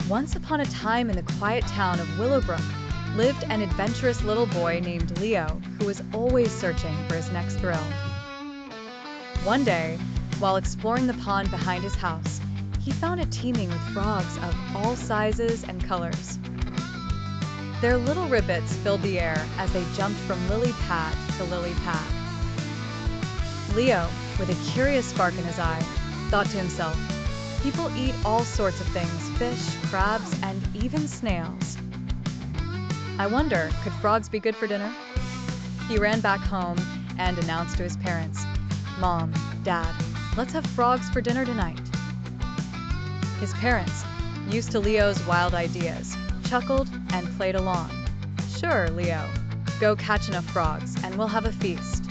Once upon a time in the quiet town of Willowbrook lived an adventurous little boy named Leo who was always searching for his next thrill. One day, while exploring the pond behind his house, he found it teeming with frogs of all sizes and colors. Their little ribbits filled the air as they jumped from lily pad to lily pad. Leo, with a curious spark in his eye, thought to himself, "People eat all sorts of things, fish, crabs, and even snails. I wonder, could frogs be good for dinner?" He ran back home and announced to his parents, "Mom, Dad, let's have frogs for dinner tonight." His parents, used to Leo's wild ideas, chuckled and played along. "Sure, Leo, go catch enough frogs and we'll have a feast."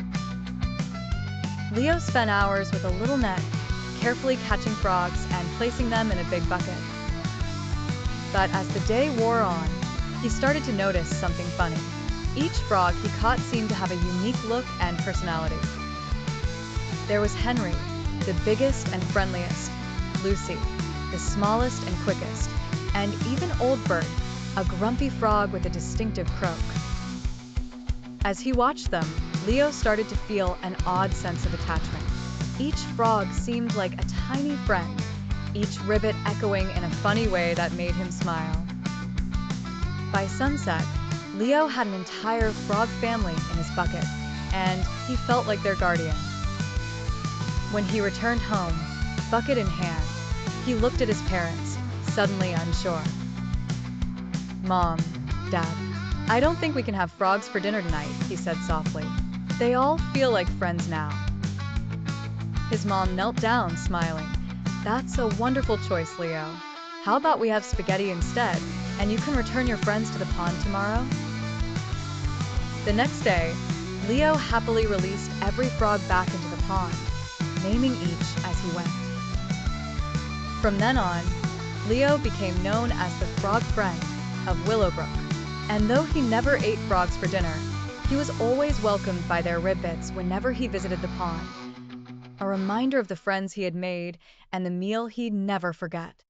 Leo spent hours with a little net, carefully catching frogs and placing them in a big bucket. But as the day wore on, he started to notice something funny. Each frog he caught seemed to have a unique look and personality. There was Henry, the biggest and friendliest, Lucy, the smallest and quickest, and even Old Bird, a grumpy frog with a distinctive croak. As he watched them, Leo started to feel an odd sense of attachment. Each frog seemed like a tiny friend, each ribbit echoing in a funny way that made him smile. By sunset, Leo had an entire frog family in his bucket, and he felt like their guardian. When he returned home, bucket in hand, he looked at his parents, suddenly unsure. "Mom, Dad, I don't think we can have frogs for dinner tonight," he said softly. "They all feel like friends now." His mom knelt down, smiling. "That's a wonderful choice, Leo. How about we have spaghetti instead, and you can return your friends to the pond tomorrow?" The next day, Leo happily released every frog back into the pond, naming each as he went. From then on, Leo became known as the frog friend of Willowbrook, and though he never ate frogs for dinner, he was always welcomed by their ribbits whenever he visited the pond, a reminder of the friends he had made and the meal he'd never forget.